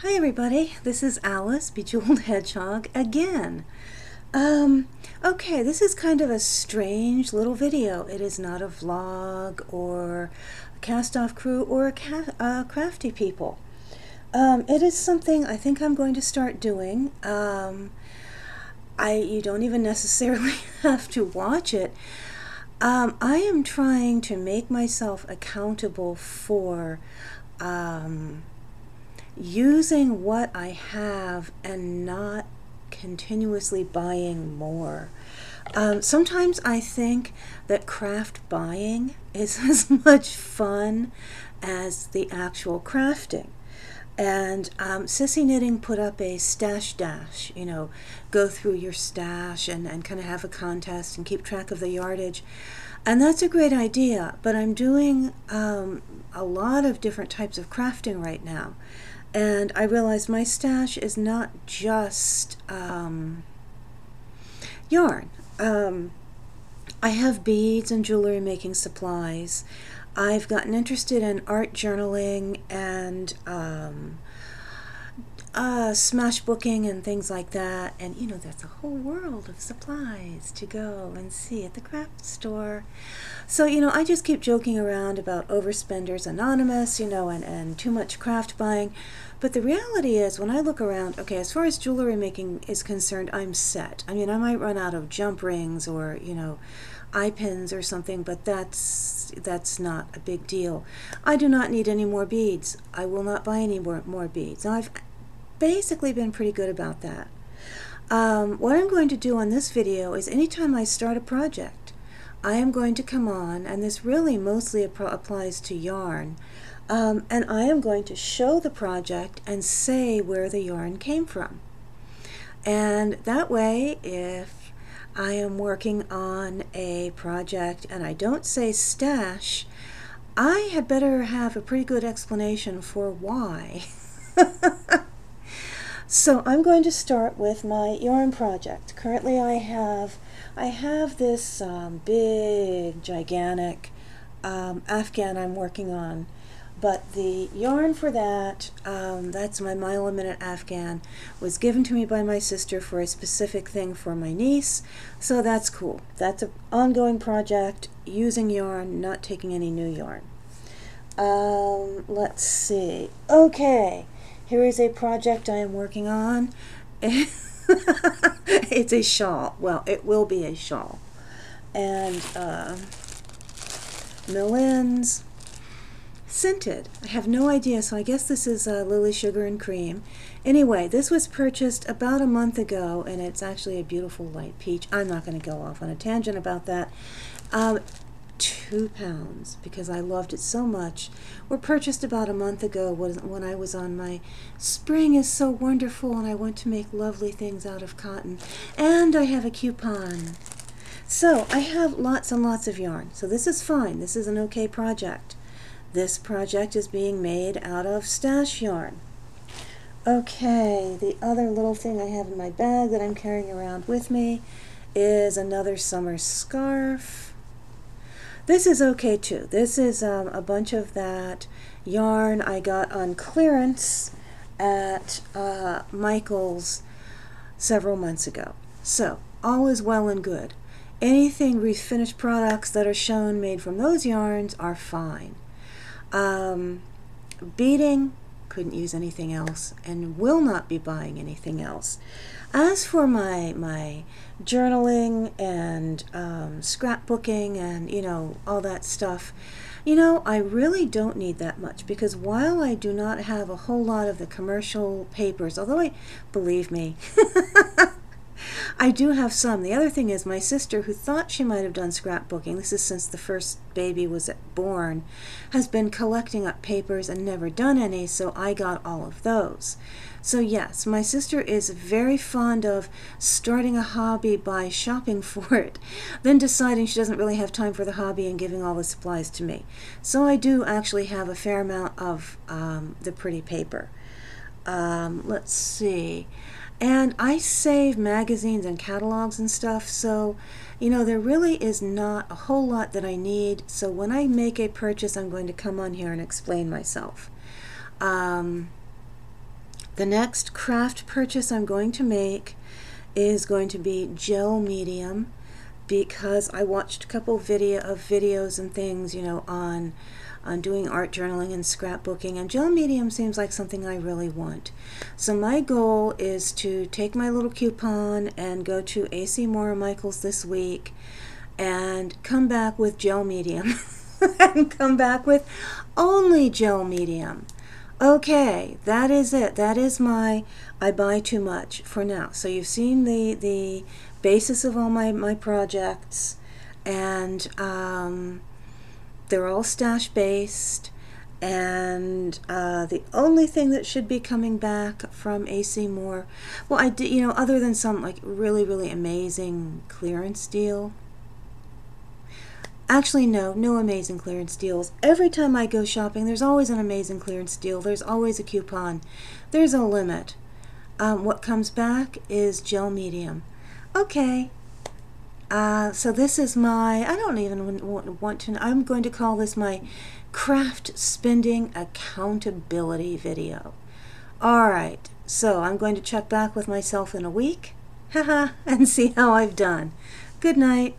Hi everybody, this is Alice, Bejeweled Hedgehog, again. Okay, this is kind of a strange little video. It is not a vlog or a cast-off crew or a crafty people. It is something I think I'm going to start doing. You don't even necessarily have to watch it. I am trying to make myself accountable for using what I have and not continuously buying more. Sometimes I think that craft buying is as much fun as the actual crafting. And Sissy Knitting put up a stash dash, go through your stash and kind of have a contest and keep track of the yardage. And that's a great idea, but I'm doing a lot of different types of crafting right now. And I realized my stash is not just yarn. I have beads and jewelry making supplies. I've gotten interested in art journaling and smash booking and things like that. And that's a whole world of supplies to go and see at the craft store. So I just keep joking around about Overspenders Anonymous, and too much craft buying. But the reality is, when I look around, okay, as far as jewelry making is concerned, I'm set. I mean, I might run out of jump rings or eye pins or something, but that's not a big deal. I do not need any more beads. I will not buy any more beads. Now, I've basically been pretty good about that. What I'm going to do on this video is anytime I start a project, I am going to come on, and this really mostly applies to yarn, and I am going to show the project and say where the yarn came from. And that way, if I am working on a project and I don't say stash, I had better have a pretty good explanation for why. So I'm going to start with my yarn project. Currently I have this big, gigantic Afghan I'm working on. But the yarn for that, that's my mile a minute Afghan, was given to me by my sister for a specific thing for my niece. So that's cool. That's an ongoing project, using yarn, not taking any new yarn. Let's see. Okay, here is a project I am working on. It's a shawl. Well, it will be a shawl. And Millen's scented. I have no idea, so I guess this is Lily Sugar and Cream. Anyway, this was purchased about a month ago, and it's actually a beautiful light peach. I'm not going to go off on a tangent about that. 2 pounds, because I loved it so much. Were purchased about a month ago when I was on my spring is so wonderful and I want to make lovely things out of cotton. And I have a coupon. So I have lots and lots of yarn. So this is fine. This is an okay project. This project is being made out of stash yarn. Okay, the other little thing I have in my bag that I'm carrying around with me is another summer scarf. This is okay too. This is a bunch of that yarn I got on clearance at Michael's several months ago. So, all is well and good. Anything refinished products that are shown made from those yarns are fine. Beading, couldn't use anything else and will not be buying anything else. As for my journaling and scrapbooking and all that stuff, I really don't need that much, because while I do not have a whole lot of the commercial papers, although believe me, I do have some. The other thing is, my sister, who thought she might have done scrapbooking, this is since the first baby was born, has been collecting up papers and never done any, so I got all of those. So yes, my sister is very fond of starting a hobby by shopping for it, then deciding she doesn't really have time for the hobby and giving all the supplies to me. So I do actually have a fair amount of the pretty paper. Let's see. And I save magazines and catalogs and stuff, so there really is not a whole lot that I need. So when I make a purchase, I'm going to come on here and explain myself. The next craft purchase I'm going to make is going to be gel medium, because I watched a couple videos and things, you know, on doing art journaling and scrapbooking, and gel medium seems like something I really want. So my goal is to take my little coupon and go to A.C. Moore Michaels this week and come back with gel medium and come back with only gel medium. Okay, that is it. That is my I buy too much for now. So you've seen the basis of all my projects, and they're all stash based, and the only thing that should be coming back from A.C. Moore, well, I did, you know, other than some like really amazing clearance deal. Actually, no amazing clearance deals. Every time I go shopping, there's always an amazing clearance deal. There's always a coupon. There's a limit. What comes back is gel medium. Okay. So this is my, I don't even want to, I'm going to call this my craft spending accountability video. Alright, so I'm going to check back with myself in a week, haha, and see how I've done. Good night.